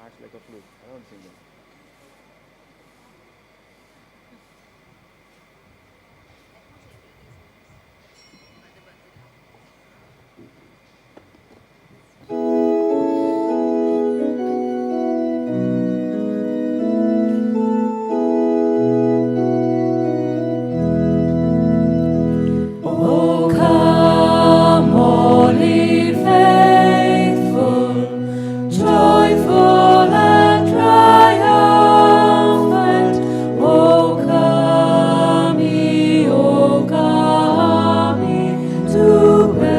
march like a flute. I don't sing it. O come, all ye faithful, joyful and triumphant. O come ye to Bethlehem.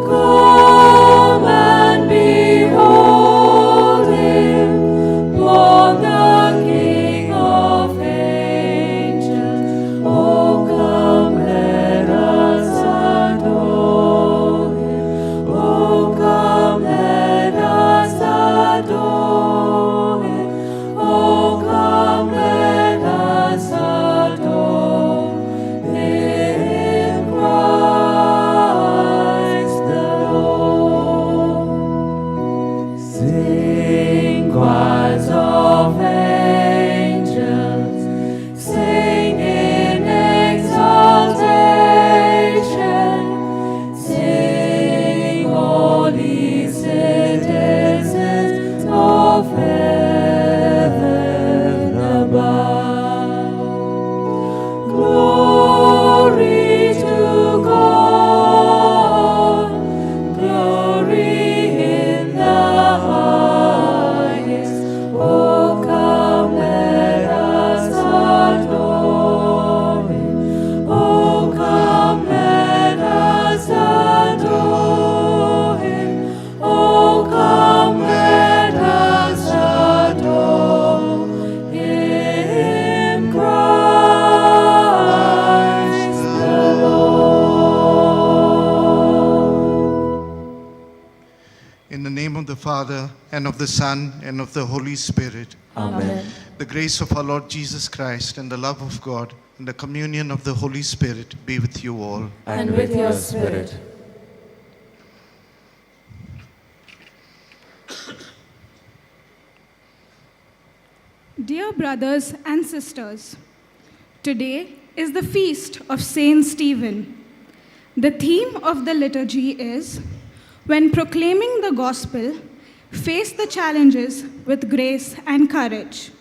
Come and behold him, born the King of angels. O come, let us adore him. O come, let us adore him. O come, let us adore him, Christ the Lord. Sing, choirs of angels, sing in exaltation. Sing, all ye citizens of heaven above. Glory to God, glory in the highest. O come, let us adore him. O come, let us adore him. O come, let us adore him, Christ the Lord. In the name of the Father, and of the Son, and of the Holy Spirit. Amen. The grace of our Lord Jesus Christ, and the love of God, and the communion of the Holy Spirit be with you all. And with your spirit. Dear brothers and sisters, today is the feast of Saint Stephen. The theme of the liturgy is, when proclaiming the gospel, face the challenges with grace and courage.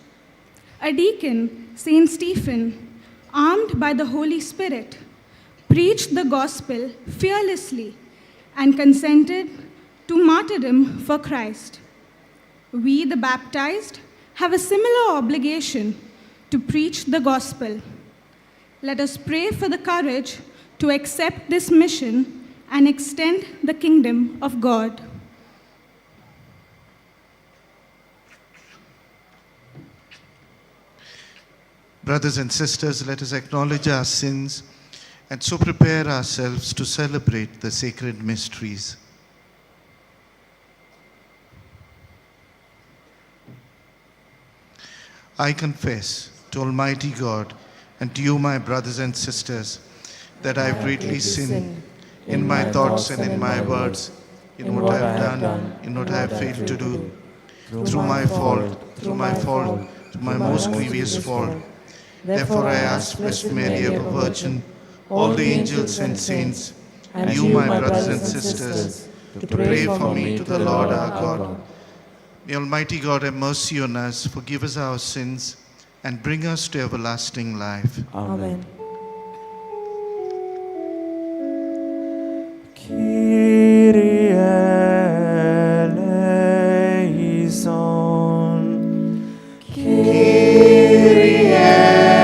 A deacon, Saint Stephen, armed by the Holy Spirit, preached the gospel fearlessly and consented to martyrdom for Christ. We, the baptized, have a similar obligation to preach the gospel. Let us pray for the courage to accept this mission and extend the kingdom of God. Brothers and sisters, let us acknowledge our sins and so prepare ourselves to celebrate the sacred mysteries. I confess to Almighty God and to you, my brothers and sisters, that I have greatly sinned in my thoughts and in my words, in what I have done, in what I have failed to do, through my fault, through my most grievous fault. Therefore I ask Blessed Mary, ever Virgin, all the angels and saints, and you, my brothers and sisters, to pray for me to the Lord our God. May Almighty God have mercy on us, forgive us our sins, and bring us to everlasting life. Amen. Kyrie eleison. Kyrie eleison.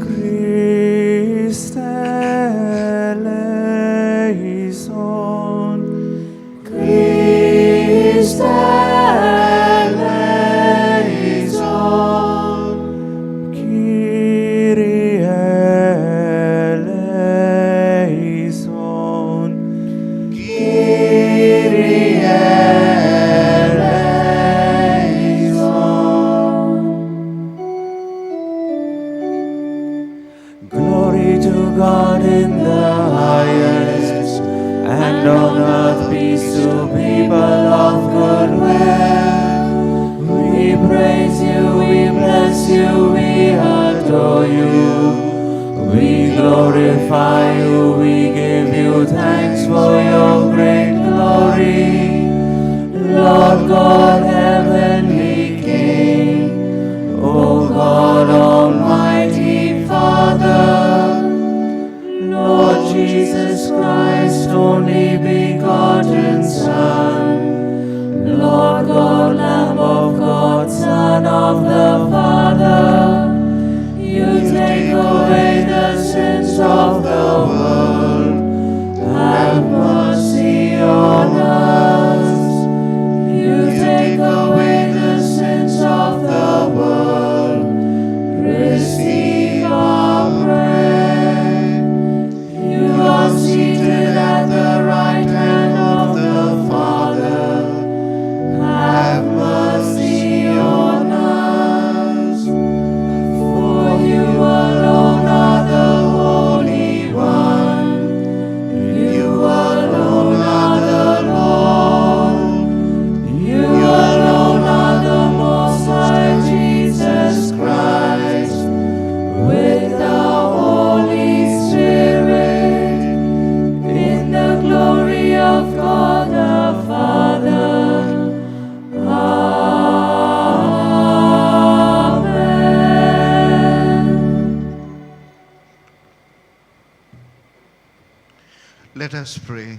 Christe eleison. Christe eleison. adore you. We glorify you, we give you thanks for your great glory. Lord God, heavenly King, O God, almighty Father, Lord Jesus Christ, only begotten Son, Lord God, Lamb of God, Son of the Father, you take away the sins of the world. Have mercy on us. You take away the sins of the world. Receive our prayer. You are seated at the right hand of the Father. Have mercy on us. For you alone are the Holy One. You alone are the Lord. You alone are the Most High Jesus Christ. With the Holy Spirit, in the glory of God the Father. Let us pray.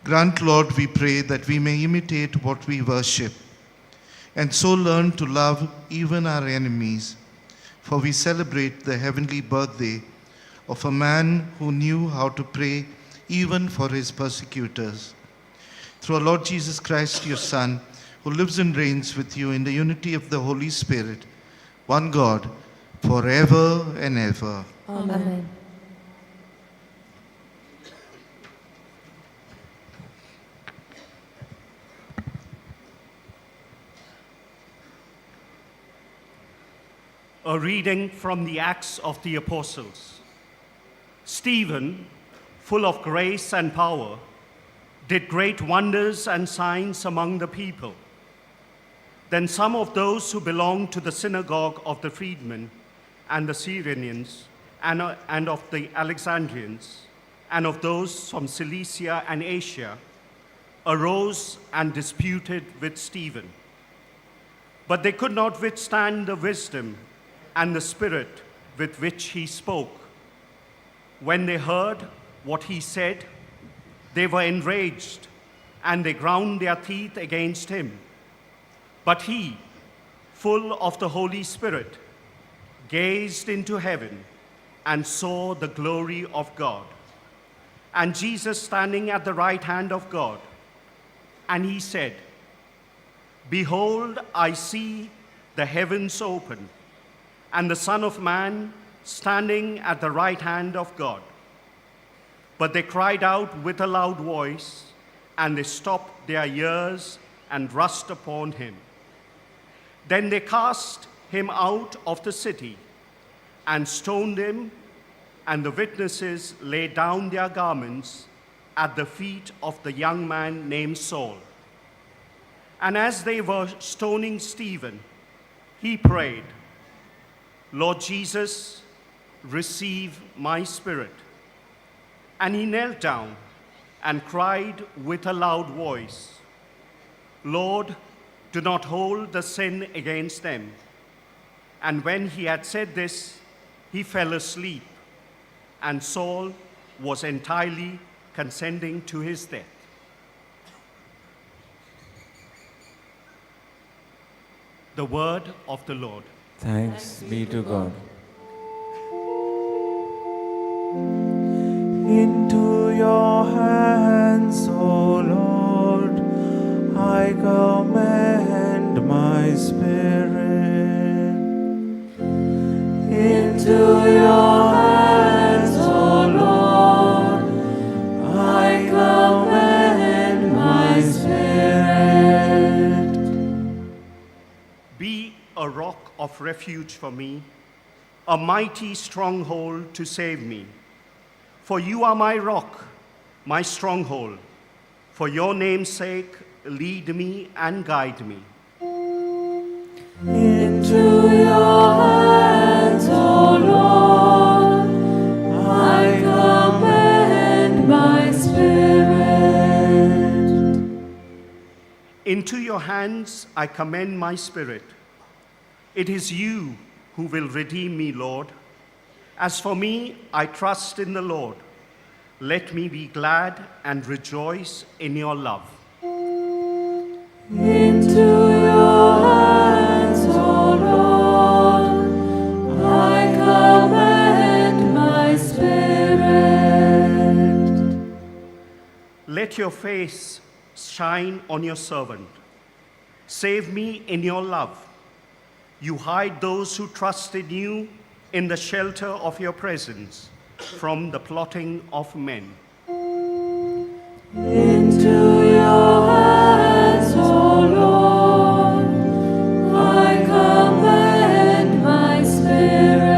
Grant, Lord, we pray, that we may imitate what we worship, and so learn to love even our enemies. For we celebrate the heavenly birthday of a man who knew how to pray even for his persecutors. Through our Lord Jesus Christ, your Son, who lives and reigns with you in the unity of the Holy Spirit, one God, forever and ever. Amen. A reading from the Acts of the Apostles. Stephen, full of grace and power, did great wonders and signs among the people. Then some of those who belonged to the synagogue of the freedmen and the Cyrenians and of the Alexandrians and of those from Cilicia and Asia arose and disputed with Stephen. But they could not withstand the wisdom and the spirit with which he spoke. When they heard what he said, they were enraged, and they ground their teeth against him. But he, full of the Holy Spirit, gazed into heaven and saw the glory of God, and Jesus standing at the right hand of God. And he said, "Behold, I see the heavens open, and the Son of Man standing at the right hand of God." But they cried out with a loud voice, and they stopped their ears and rushed upon him. Then they cast him out of the city and stoned him, and the witnesses laid down their garments at the feet of the young man named Saul. And as they were stoning Stephen, he prayed, "Lord Jesus, receive my spirit." And he knelt down and cried with a loud voice, "Lord, do not hold the sin against them." And when he had said this, he fell asleep, and Saul was entirely consenting to his death. The word of the Lord. Thanks be to God. Into your hands, O Lord, I commend my spirit. Into your hands, O Lord, I commend my spirit. Be a rock of refuge for me, a mighty stronghold to save me. For you are my rock, my stronghold. For your name's sake, lead me and guide me. Into your hands, Into your hands I commend my spirit. It is you who will redeem me, Lord. As for me, I trust in the Lord. Let me be glad and rejoice in your love. Into your hands, O Lord, I commend my spirit. Let your face shine on your servant. Save me in your love. You hide those who trust in you in the shelter of your presence from the plotting of men. Into your hands, O Lord, I commend my spirit.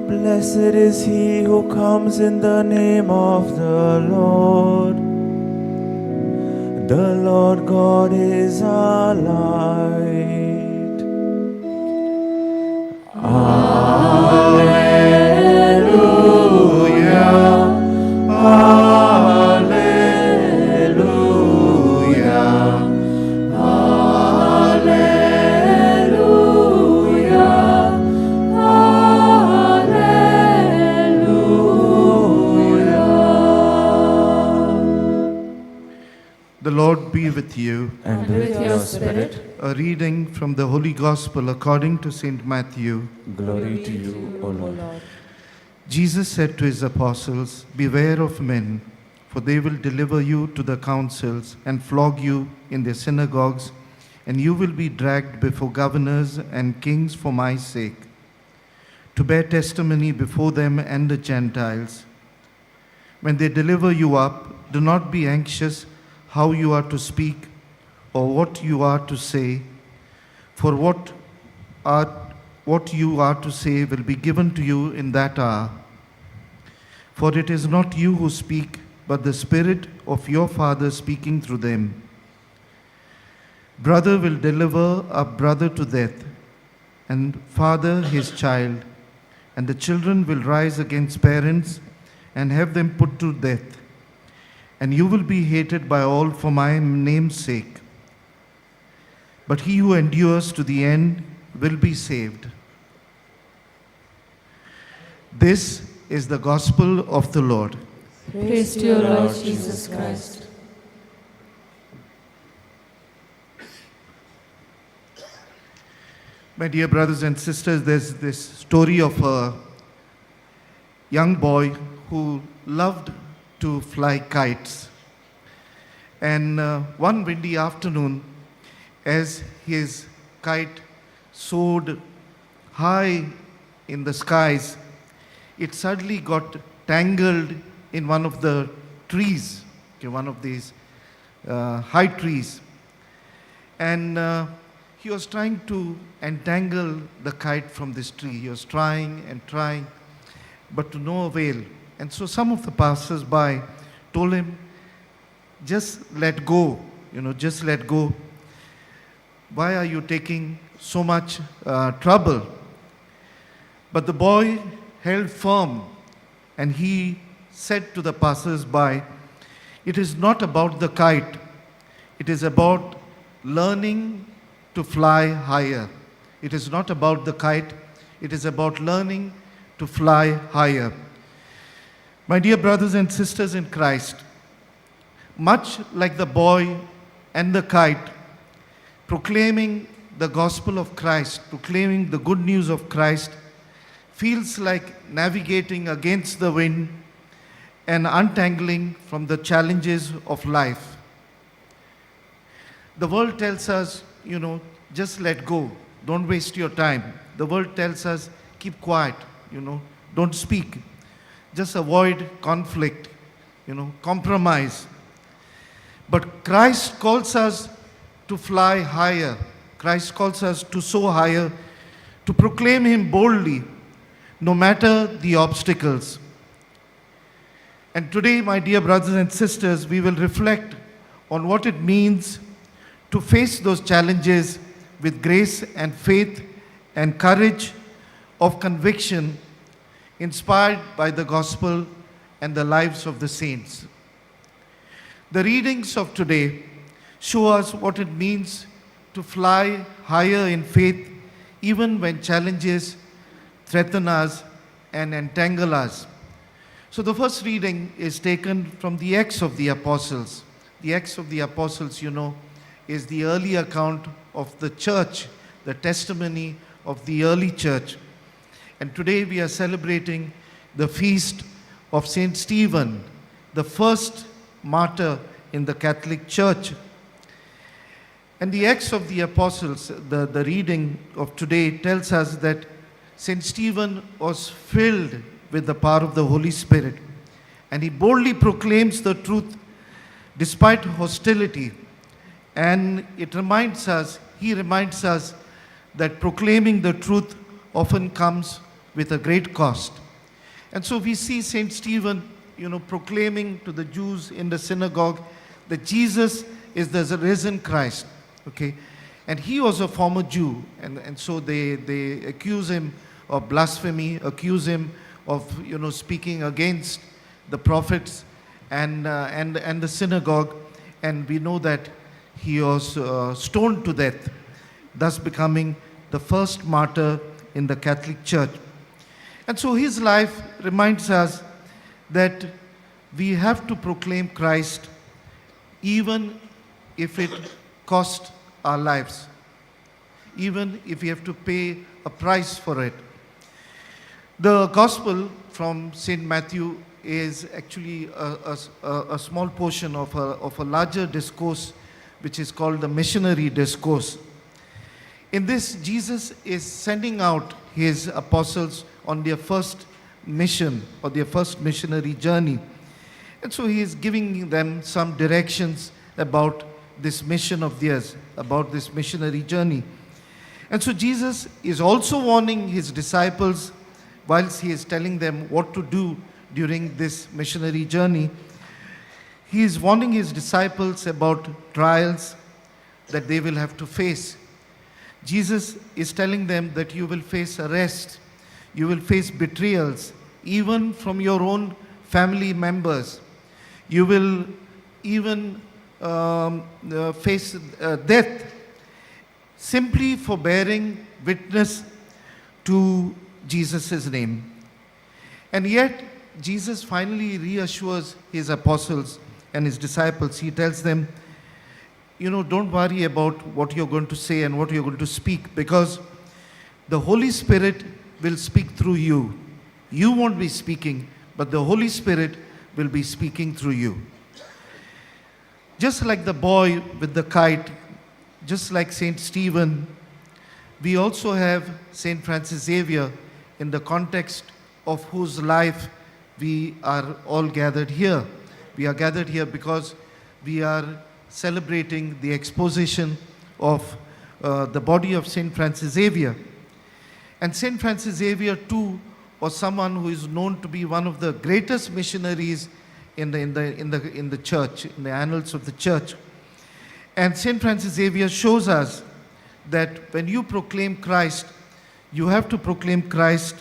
Blessed is he who comes in the name of the Lord. The Lord God is our light. Hallelujah. Hallelujah. The Lord be with you. And with your spirit, A reading from the Holy Gospel according to St. Matthew. glory to you, O Lord. Jesus said to his apostles, "Beware of men, for they will deliver you to the councils and flog you in their synagogues, and you will be dragged before governors and kings for my sake, to bear testimony before them and the Gentiles. When they deliver you up, do not be anxious how you are to speak or what you are to say, for what you are to say will be given to you in that hour. For it is not you who speak, but the Spirit of your Father speaking through them. Brother will deliver up brother to death, and father his child, and the children will rise against parents and have them put to death. And you will be hated by all for my name's sake. But he who endures to the end will be saved." This is the gospel of the Lord. Praise to you, Lord Jesus Christ. My dear brothers and sisters, there's this story of a young boy who loved to fly kites. And one windy afternoon, as his kite soared high in the skies, it suddenly got tangled in one of the trees, one of these high trees. And he was trying to entangle the kite from this tree. He was trying and trying, but to no avail. And so some of the passers-by told him, "Just let go, just let go. Why are you taking so much trouble?" But the boy held firm, and he said to the passers-by, "It is not about the kite. It is about learning to fly higher. It is not about the kite. It is about learning to fly higher." My dear brothers and sisters in Christ, much like the boy and the kite, proclaiming the gospel of Christ, proclaiming the good news of Christ, feels like navigating against the wind and untangling from the challenges of life. The world tells us, just let go, don't waste your time. The world tells us, keep quiet, don't speak. Just avoid conflict, compromise. But Christ calls us to fly higher. Christ calls us to soar higher, to proclaim Him boldly, no matter the obstacles. And today, my dear brothers and sisters, we will reflect on what it means to face those challenges with grace and faith and courage of conviction, inspired by the gospel and the lives of the saints. The readings of today show us what it means to fly higher in faith even when challenges threaten us and entangle us. So the first reading is taken from the Acts of the Apostles. The Acts of the Apostles, you know, is the early account of the church, the testimony of the early church. And today we are celebrating the feast of Saint Stephen, the first martyr in the Catholic Church. And the Acts of the Apostles, the reading of today tells us that Saint Stephen was filled with the power of the Holy Spirit, and he boldly proclaims the truth despite hostility. And he reminds us that proclaiming the truth often comes with a great cost. And so we see Saint Stephen, proclaiming to the Jews in the synagogue that Jesus is the risen Christ. Okay, and he was a former Jew, and so they accuse him of blasphemy, accuse him of speaking against the prophets and the synagogue, and we know that he was stoned to death, thus becoming the first martyr in the Catholic Church. And so his life reminds us that we have to proclaim Christ even if it costs our lives, even if we have to pay a price for it. The Gospel from St. Matthew is actually a small portion of a larger discourse, which is called the missionary discourse. In this, Jesus is sending out his apostles on their first mission or their first missionary journey. And so he is giving them some directions about this mission of theirs, about this missionary journey. And so Jesus is also warning his disciples, whilst he is telling them what to do during this missionary journey. He is warning his disciples about trials that they will have to face. Jesus is telling them that you will face arrest, you will face betrayals, even from your own family members. You will even face death simply for bearing witness to Jesus' name. And yet, Jesus finally reassures his apostles and his disciples. He tells them, don't worry about what you're going to say and what you're going to speak, because the Holy Spirit will speak through you. You won't be speaking, but the Holy Spirit will be speaking through you. Just like the boy with the kite, just like Saint Stephen, we also have Saint Francis Xavier, in the context of whose life we are all gathered here. We are gathered here because we are celebrating the exposition of the body of Saint Francis Xavier. And Saint Francis Xavier too was someone who is known to be one of the greatest missionaries in the church, in the annals of the church. And Saint Francis Xavier shows us that when you proclaim Christ, you have to proclaim Christ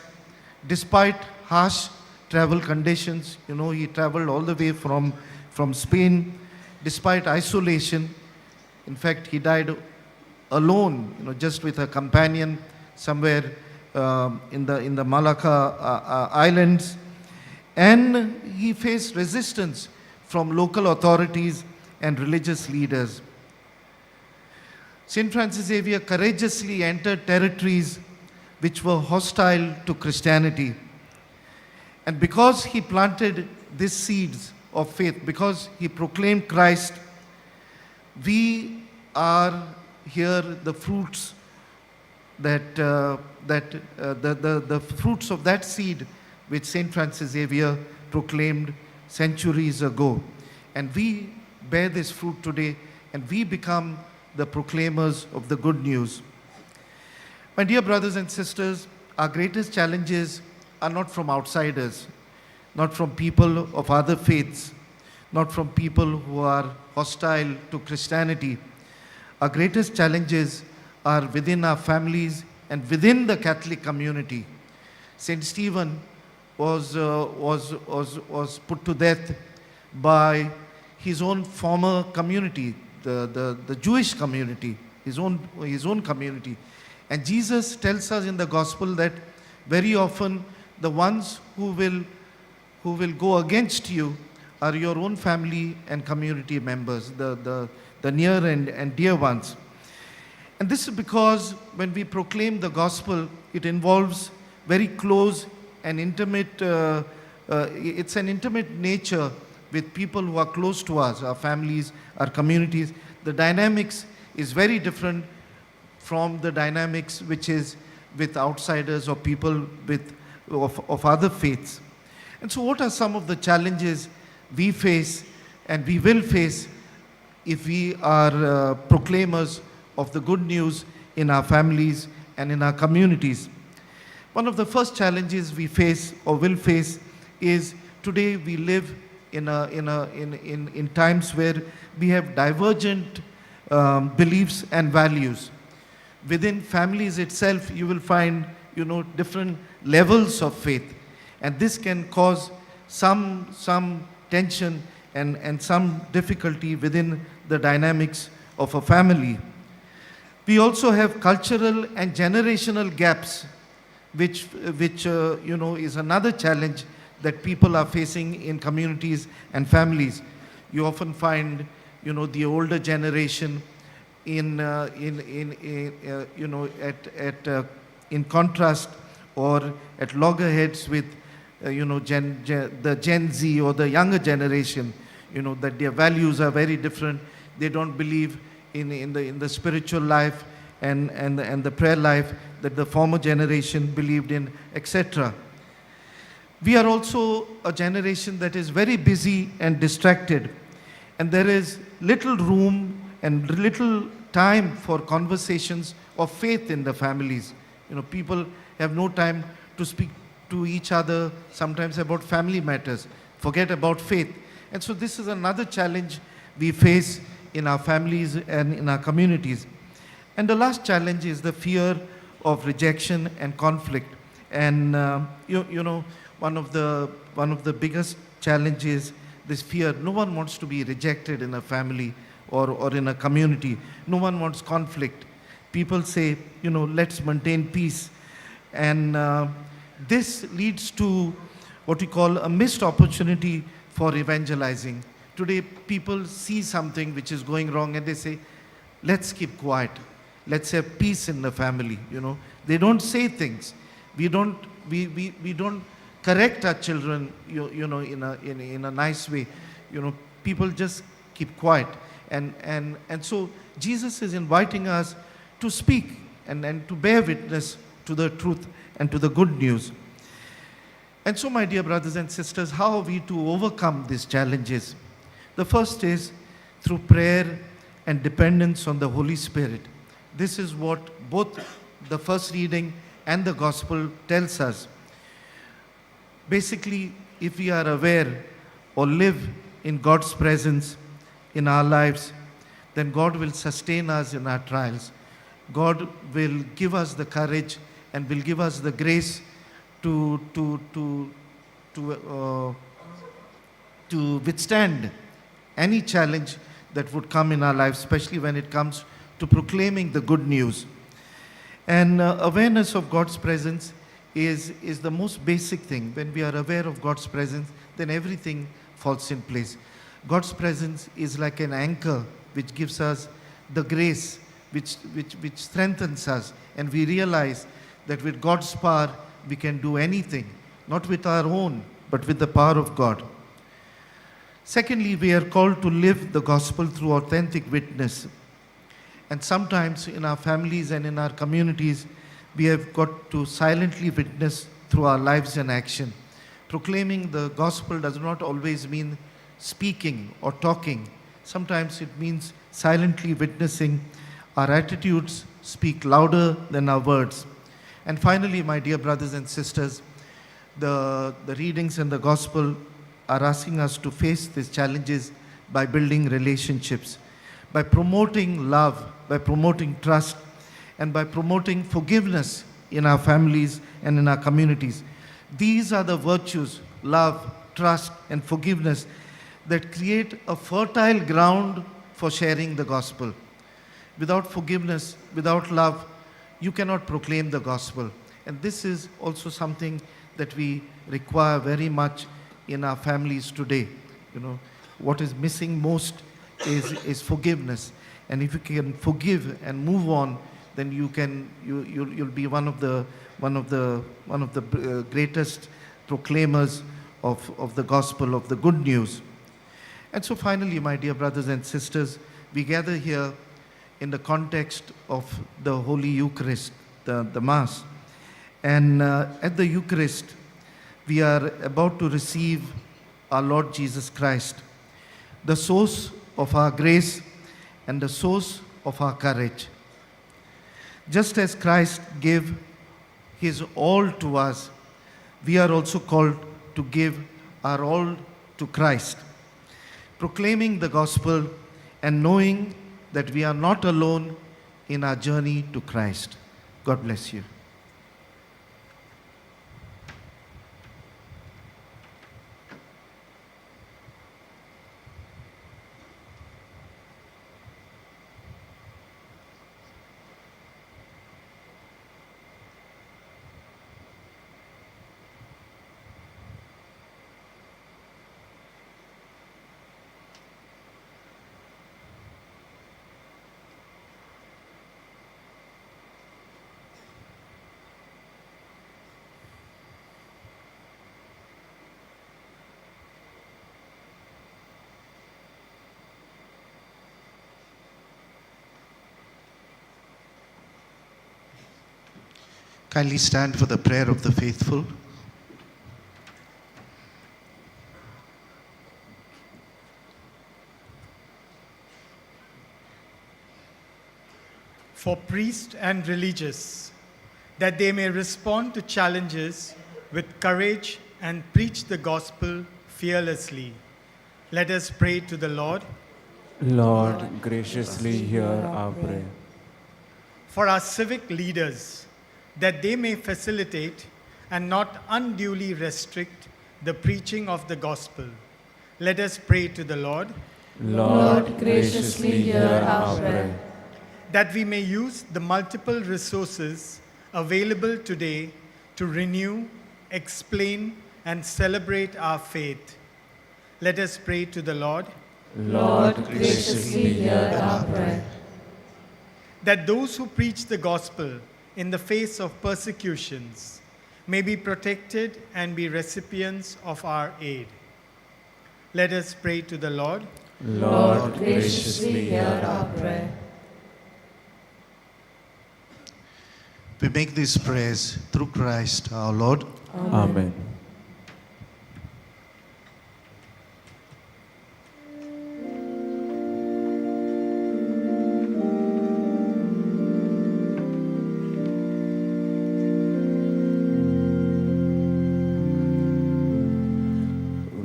despite harsh travel conditions. He traveled all the way from Spain, despite isolation. In fact, he died alone, just with a companion somewhere in the Malacca Islands. And he faced resistance from local authorities and religious leaders. Saint Francis Xavier courageously entered territories which were hostile to Christianity. And because he planted these seeds of faith, because he proclaimed Christ, we are here the fruits the fruits of that seed which Saint Francis Xavier proclaimed centuries ago. And we bear this fruit today, and we become the proclaimers of the good news. My dear brothers and sisters, our greatest challenges are not from outsiders, not from people of other faiths, not from people who are hostile to Christianity. Our greatest challenges are within our families and within the Catholic community. Saint Stephen was put to death by his own former community, the Jewish community, his own community. And Jesus tells us in the gospel that very often the ones who will go against you are your own family and community members, the near and dear ones. And this is because when we proclaim the gospel, it involves very close and intimate, it's an intimate nature with people who are close to us, our families, our communities. The dynamics is very different from the dynamics which is with outsiders or people of other faiths. And so what are some of the challenges we face and we will face if we are proclaimers of the good news in our families and in our communities? One of the first challenges we face or will face is today we live in times where we have divergent beliefs and values. Within families itself, you will find different levels of faith, and this can cause some tension and some difficulty within the dynamics of a family. We also have cultural and generational gaps, which is another challenge that people are facing in communities and families. You often find the older generation in contrast or at loggerheads with the Gen Z or the younger generation, that their values are very different. They don't believe in the spiritual life and the prayer life that the former generation believed in, etc. We are also a generation that is very busy and distracted, and there is little room and little time for conversations of faith in the families. People have no time to speak to each other, sometimes about family matters, forget about faith. And so this is another challenge we face in our families and in our communities. And the last challenge is the fear of rejection and conflict. And one of the biggest challenges, this fear. No one wants to be rejected in a family or in a community. No one wants conflict. People say, let's maintain peace. And this leads to what we call a missed opportunity for evangelizing. Today, people see something which is going wrong and they say, let's keep quiet. Let's have peace in the family. They don't say things. We don't correct our children, in a nice way. People just keep quiet. And so Jesus is inviting us to speak and to bear witness to the truth and to the good news. And so, my dear brothers and sisters, how are we to overcome these challenges? The first is through prayer and dependence on the Holy Spirit. This is what both the first reading and the gospel tells us. Basically, if we are aware or live in God's presence in our lives, then God will sustain us in our trials. God will give us the courage and will give us the grace to withstand any challenge that would come in our lives, especially when it comes to proclaiming the good news. And awareness of God's presence is the most basic thing. When we are aware of God's presence, then everything falls in place. God's presence is like an anchor which gives us the grace, which strengthens us, and we realize that with God's power we can do anything, not with our own, but with the power of God. Secondly, we are called to live the gospel through authentic witness. And sometimes in our families and in our communities, we have got to silently witness through our lives and action. Proclaiming the gospel does not always mean speaking or talking. Sometimes it means silently witnessing. Our attitudes speak louder than our words. And finally, my dear brothers and sisters, the readings in the gospel are asking us to face these challenges by building relationships, by promoting love, by promoting trust, and by promoting forgiveness in our families and in our communities. These are the virtues, love, trust, and forgiveness, that create a fertile ground for sharing the gospel. Without forgiveness, without love, you cannot proclaim the gospel. And this is also something that we require very much in our families today. You know, what is missing most is forgiveness. And if you can forgive and move on, then you'll be one of the greatest proclaimers of the gospel, of the good news. And so finally, my dear brothers and sisters, we gather here in the context of the Holy Eucharist, the Mass. And at the Eucharist, we are about to receive our Lord Jesus Christ, the source of our grace and the source of our courage. Just as Christ gave his all to us, we are also called to give our all to Christ, proclaiming the gospel and knowing that we are not alone in our journey to Christ. God bless you. Kindly stand for the prayer of the faithful. For priests and religious, that they may respond to challenges with courage and preach the gospel fearlessly. Let us pray to the Lord. Lord, graciously hear our prayer. For our civic leaders, that they may facilitate and not unduly restrict the preaching of the gospel. Let us pray to the Lord. Lord, graciously hear our prayer. That we may use the multiple resources available today to renew, explain, and celebrate our faith. Let us pray to the Lord. Lord, graciously hear our prayer. That those who preach the gospel in the face of persecutions may be protected and be recipients of our aid. Let us pray to the Lord. Lord, graciously hear our prayer. We make these prayers through Christ our Lord. Amen.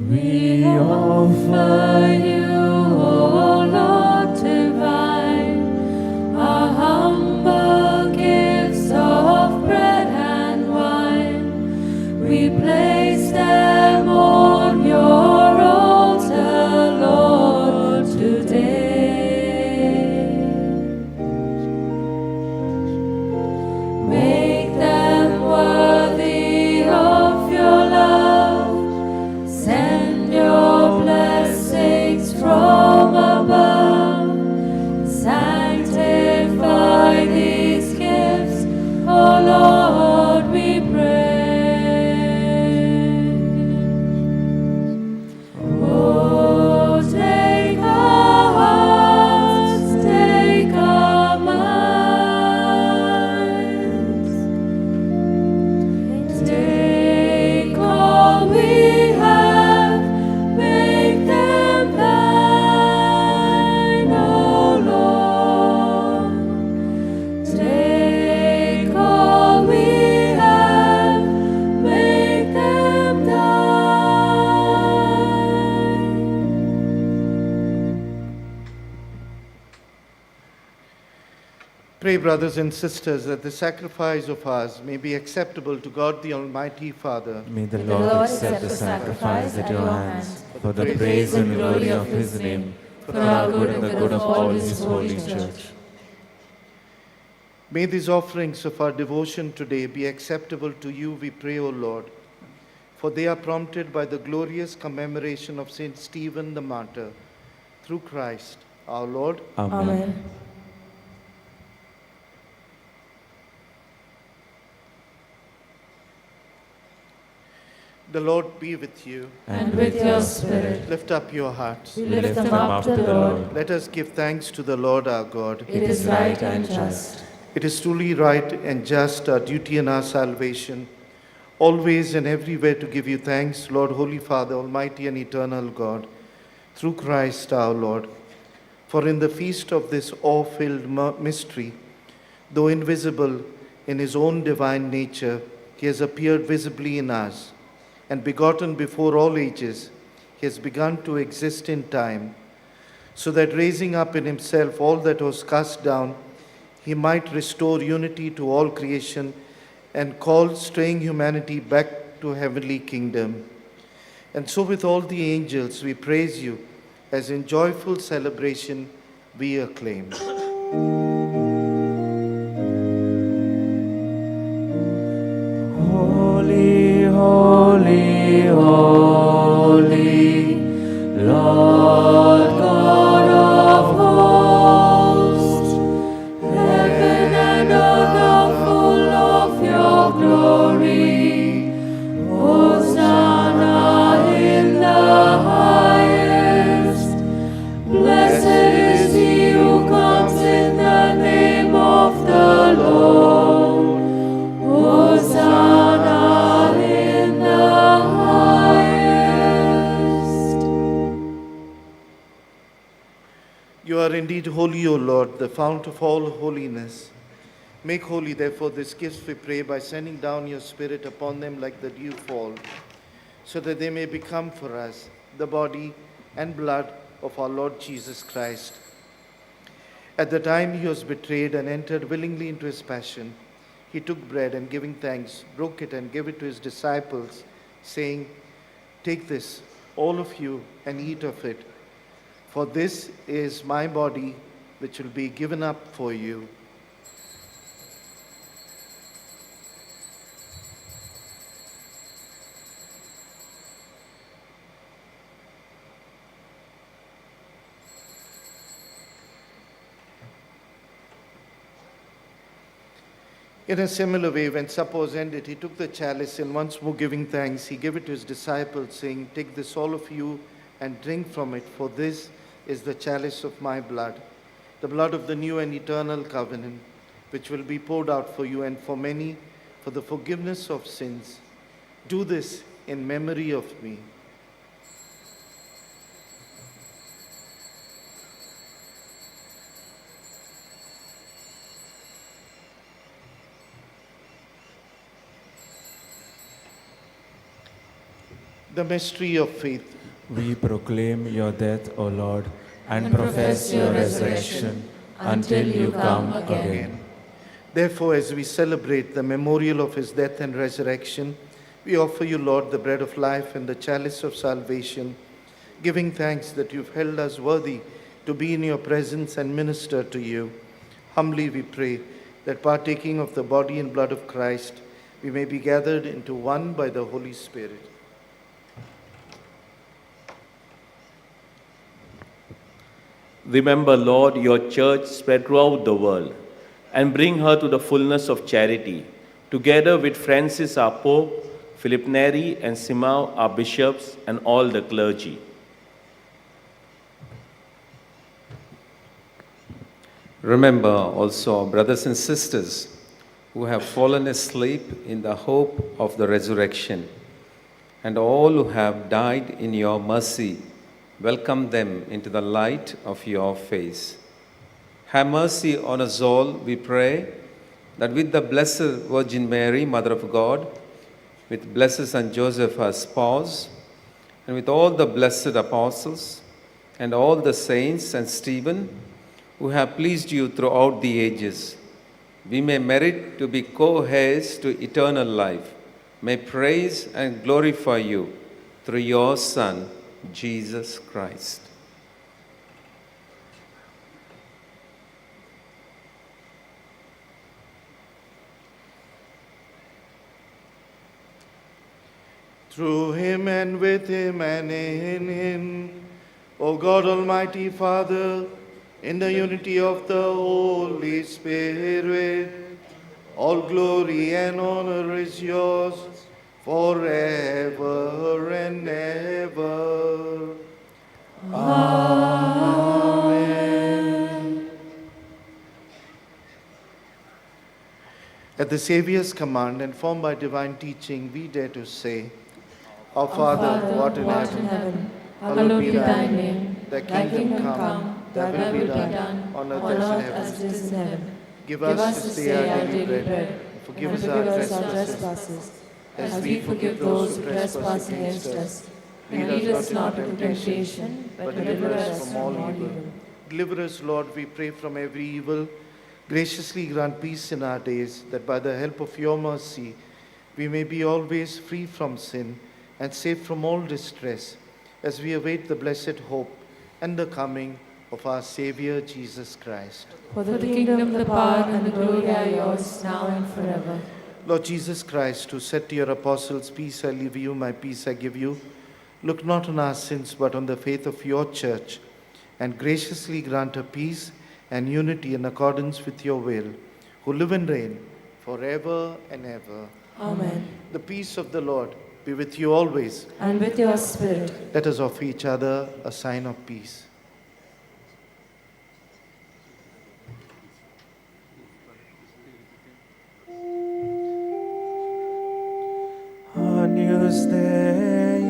We offer you, O Lord divine, our humble gifts of bread and wine. We pledge Pray, brothers and sisters, that the sacrifice of ours may be acceptable to God the Almighty Father. May the Lord accept the sacrifice at your hands for the praise and glory of his name, for our good and the good of all his holy church. May these offerings of our devotion today be acceptable to you, we pray, O Lord, for they are prompted by the glorious commemoration of Saint Stephen the martyr, through Christ our Lord. Amen. The Lord be with you. And with your spirit, Lift up your hearts. we lift them up to the Lord. Let us give thanks to the Lord our God. It is right and just. It is truly right and just, our duty and our salvation, always and everywhere to give you thanks, Lord, Holy Father, Almighty and eternal God, through Christ our Lord. For in the feast of this awe-filled mystery, though invisible in his own divine nature, he has appeared visibly in us, and begotten before all ages, he has begun to exist in time, so that raising up in himself all that was cast down, he might restore unity to all creation and call straying humanity back to heavenly kingdom. And so with all the angels we praise you, as in joyful celebration we acclaim. Holy, holy, holy, Lord God of hosts, heaven and earth are full of your glory. Hosanna in the highest. Blessed is he who comes in the name of the Lord. Hosanna in the highest. You are indeed holy, O Lord, the fount of all holiness. Make holy, therefore, these gifts, we pray, by sending down your Spirit upon them like the dew fall, so that they may become for us the body and blood of our Lord Jesus Christ. At the time he was betrayed and entered willingly into his passion, he took bread and, giving thanks, broke it and gave it to his disciples, saying, "Take this, all of you, and eat of it, for this is my body, which will be given up for you." In a similar way, when supper was ended, he took the chalice and, once more giving thanks, he gave it to his disciples, saying, "Take this, all of you, and drink from it, for this is the chalice of my blood, the blood of the new and eternal covenant, which will be poured out for you and for many for the forgiveness of sins. Do this in memory of me." The mystery of faith. We proclaim your death, O Lord, and profess your resurrection until you come again. Therefore, as we celebrate the memorial of his death and resurrection, we offer you, Lord, the bread of life and the chalice of salvation, giving thanks that you've held us worthy to be in your presence and minister to you. Humbly we pray that, partaking of the body and blood of Christ, we may be gathered into one by the Holy Spirit. Remember, Lord, your church spread throughout the world, and bring her to the fullness of charity, together with Francis our Pope, Philip Neri and Simao our bishops, and all the clergy. Remember also our brothers and sisters who have fallen asleep in the hope of the resurrection, and all who have died in your mercy. Welcome them into the light of your face. Have mercy on us all, we pray, that with the Blessed Virgin Mary, Mother of God, with blessed Saint Joseph, our spouse, and with all the blessed apostles, and all the saints and Stephen, who have pleased you throughout the ages, we may merit to be co-heirs to eternal life, may praise and glorify you through your Son, Jesus Christ. Through him and with him and in him, O God Almighty Father, in the unity of the Holy Spirit, all glory and honor is yours forever and ever. Amen. At the Saviour's command and formed by divine teaching, we dare to say, Our Father, who art in heaven, hallowed be thy name. Thy kingdom come, thy will be done, on earth as it is in heaven. Give us this day our daily bread, and forgive us our trespasses, as we forgive those who trespass against us. Lead us not into temptation, but deliver us from all evil. Deliver us, Lord, we pray, from every evil. Graciously grant peace in our days, that by the help of your mercy, we may be always free from sin and safe from all distress, as we await the blessed hope and the coming of our Savior Jesus Christ. For the kingdom, the power, and the glory are yours, now and forever. Lord Jesus Christ, who said to your apostles, Peace I leave you, my peace I give you, look not on our sins, but on the faith of your church, and graciously grant her peace and unity in accordance with your will, who live and reign forever and ever. Amen. The peace of the Lord be with you always. And with your spirit. Let us offer each other a sign of peace. Agnus Dei,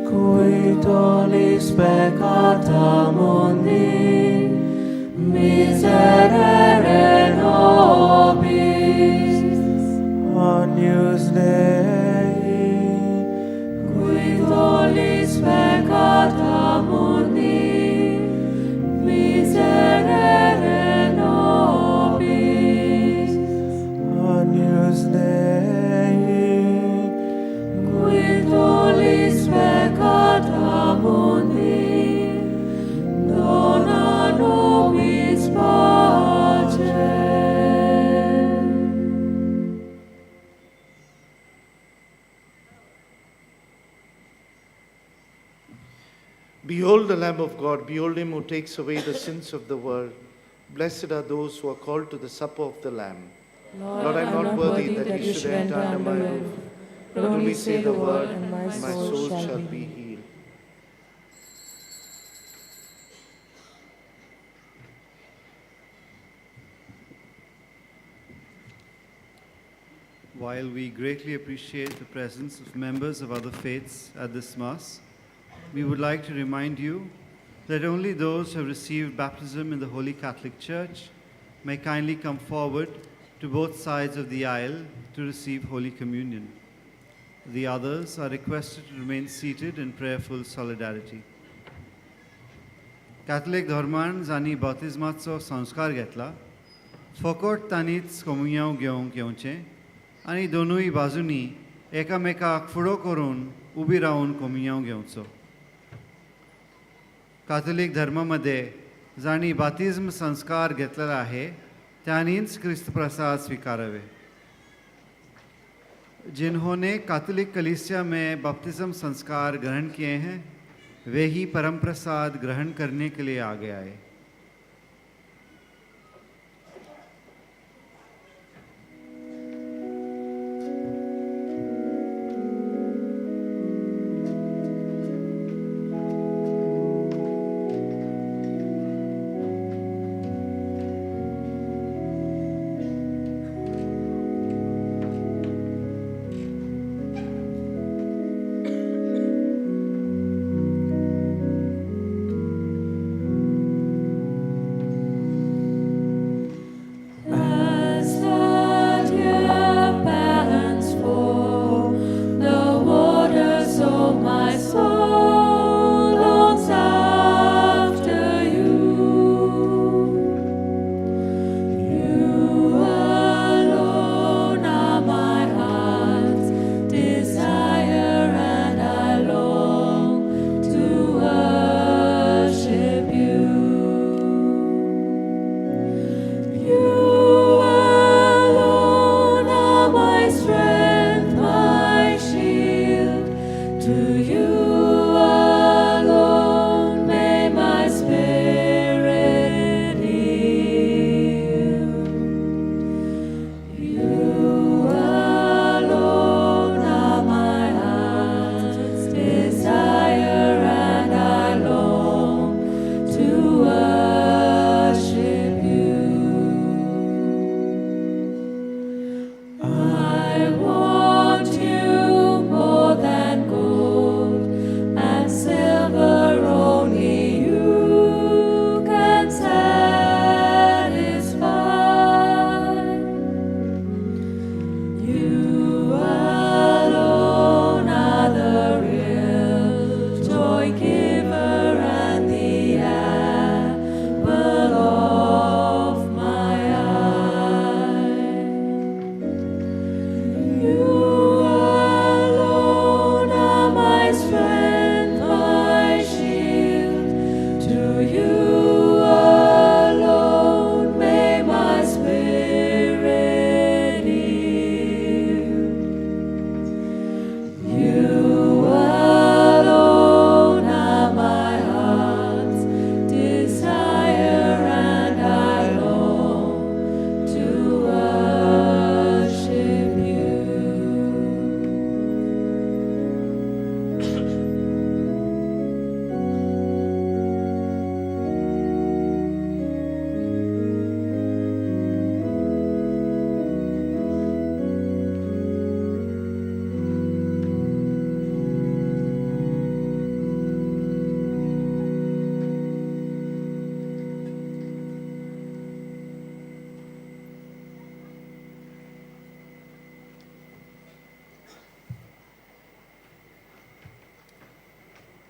qui tollis peccata mundi, miserere nobis. Agnus Dei, qui tollis peccata mundi, miserere nobis. Agnus Dei, qui tollis peccata mundi, dona nobis pace. Behold the Lamb of God, behold him who takes away the sins of the world. Blessed are those who are called to the supper of the Lamb. Lord, I am not worthy that you should enter under my roof, but only say the word, and my soul shall be healed. While we greatly appreciate the presence of members of other faiths at this Mass, we would like to remind you that only those who have received baptism in the Holy Catholic Church may kindly come forward to both sides of the aisle to receive Holy Communion. The others are requested to remain seated in prayerful solidarity. Catholic धर्मान जानी बाप्तिस्माचो संस्कार घेतला, फकत तांनीच कोमुयाव घेवंक येवचें आनी दोनूय बाजूंनी एकामेकाक फुडो करून उबी रावन कोमुयाव घेवचो. कॅथोलिक धर्मामध्ये जाणी बाप्तिस्म संस्कार घेतलेला आहे त्यांनीच ख्रिस्त प्रसाद स्वीकारावे. जिन्होंने कैथोलिक कलीसिया में बपतिस्म संस्कार ग्रहण किए हैं वे ही परम प्रसाद ग्रहण करने के लिए आगे आए.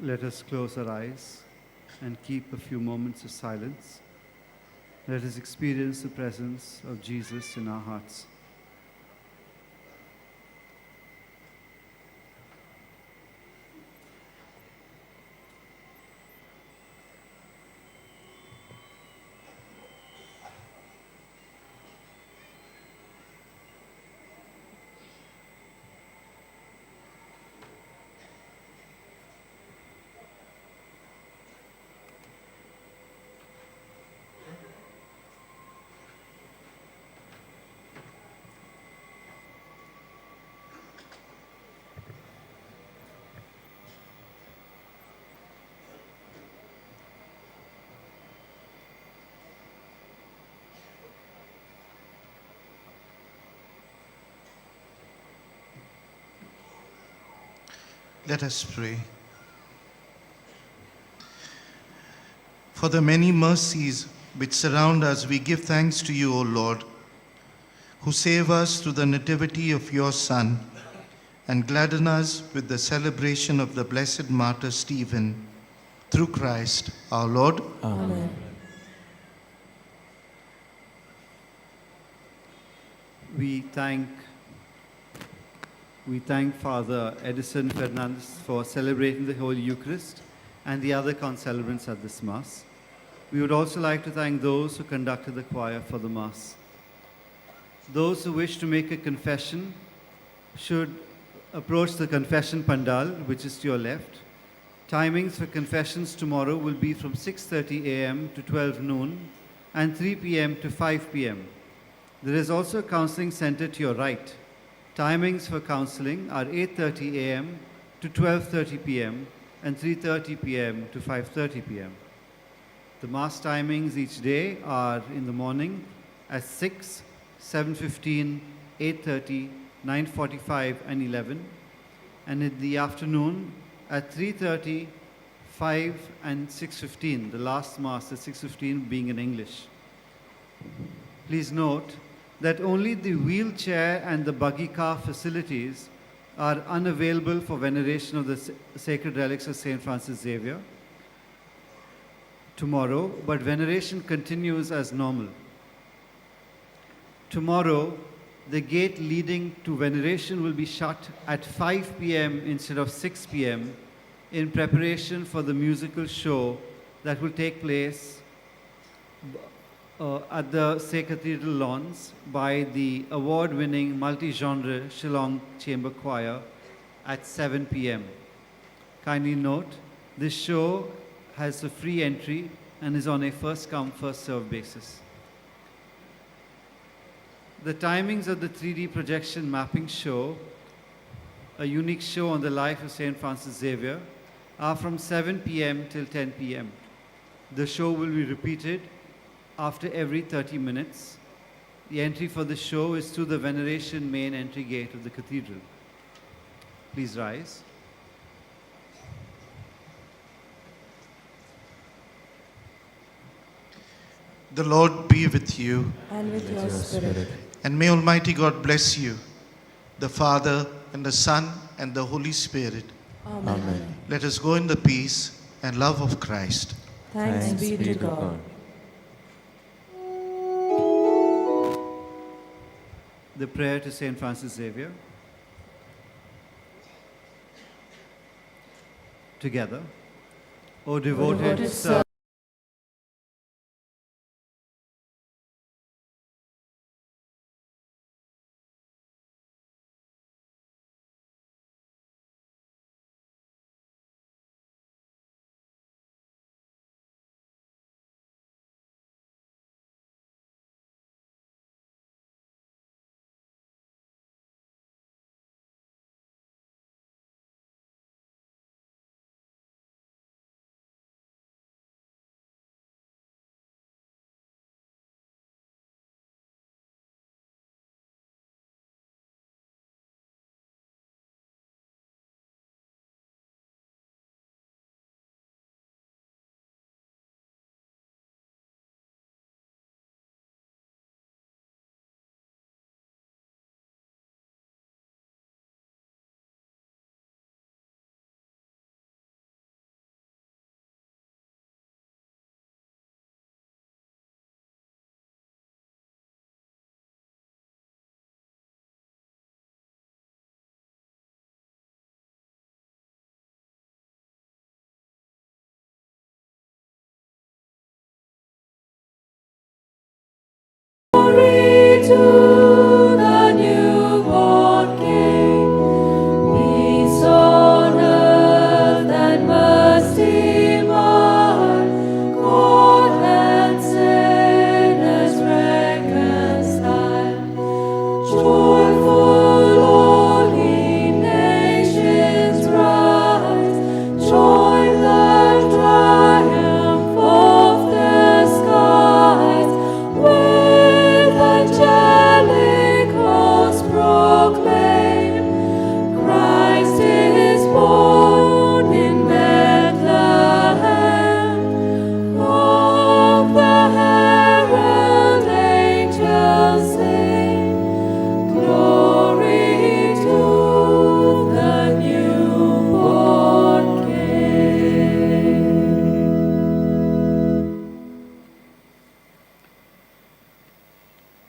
Let us close our eyes and keep a few moments of silence. Let us experience the presence of Jesus in our hearts. Let us pray. For the many mercies which surround us, we give thanks to you, O Lord, who save us through the nativity of your Son and gladden us with the celebration of the blessed martyr Stephen, through Christ our Lord. Amen. We thank Father Edison Fernandez for celebrating the Holy Eucharist and the other concelebrants at this Mass. We would also like to thank those who conducted the choir for the Mass. Those who wish to make a confession should approach the confession pandal, which is to your left. Timings for confessions tomorrow will be from 6:30 a.m. to 12 noon and 3 p.m. to 5 p.m. There is also a counseling center to your right. Timings for counseling are 8:30 a.m. to 12:30 p.m. and 3:30 p.m. to 5:30 p.m. The Mass timings each day are in the morning at 6, 7:15, 8:30, 9:45 and 11, and in the afternoon at 3:30, 5 and 6:15, the last Mass at 6:15 being in English. Please note that only the wheelchair and the buggy car facilities are unavailable for veneration of the sacred relics of St. Francis Xavier tomorrow, but veneration continues as normal. Tomorrow, the gate leading to veneration will be shut at 5 p.m. instead of 6 p.m. in preparation for the musical show that will take place at the Say Cathedral lawns by the award-winning multi-genre Shillong Chamber Choir at 7 p.m. Kindly note, this show has a free entry and is on a first-come, first-served basis. The timings of the 3D projection mapping show, a unique show on the life of St. Francis Xavier, are from 7 p.m. till 10 p.m. The show will be repeated after every 30 minutes. The entry for the show is through the veneration main entry gate of the cathedral. Please rise. The Lord be with you, And with your spirit. and may Almighty God bless you, the Father, and the Son, and the Holy Spirit. Amen. Let us go in the peace and love of Christ. Thanks be to God. The prayer to St. Francis Xavier. Together. O devoted servant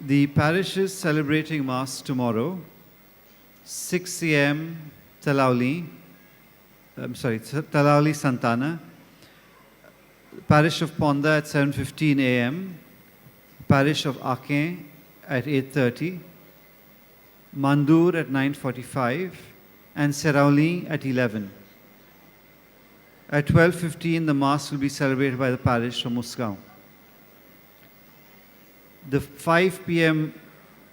The parish is celebrating Mass tomorrow, 6 a.m. Talauli Santana, parish of Ponda at 7:15 a.m., parish of Ake at 8:30, Mandur at 9:45, and Serauli at 11. At 12:15, the Mass will be celebrated by the parish of Musgao. The 5 p.m.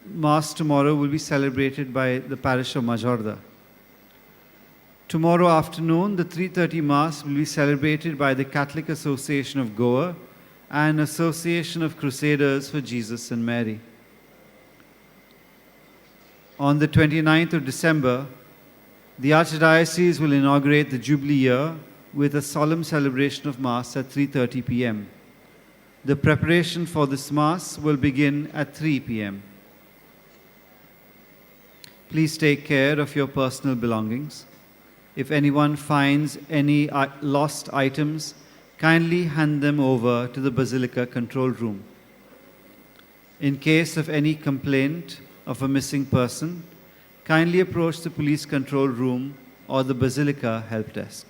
Mass tomorrow will be celebrated by the parish of Majorda. Tomorrow afternoon, the 3:30 Mass will be celebrated by the Catholic Association of Goa and Association of Crusaders for Jesus and Mary. On the 29th of December, the Archdiocese will inaugurate the Jubilee year with a solemn celebration of Mass at 3:30 p.m. The preparation for this Mass will begin at 3 p.m. Please take care of your personal belongings. If anyone finds any lost items, kindly hand them over to the Basilica control room. In case of any complaint of a missing person, kindly approach the police control room or the Basilica help desk.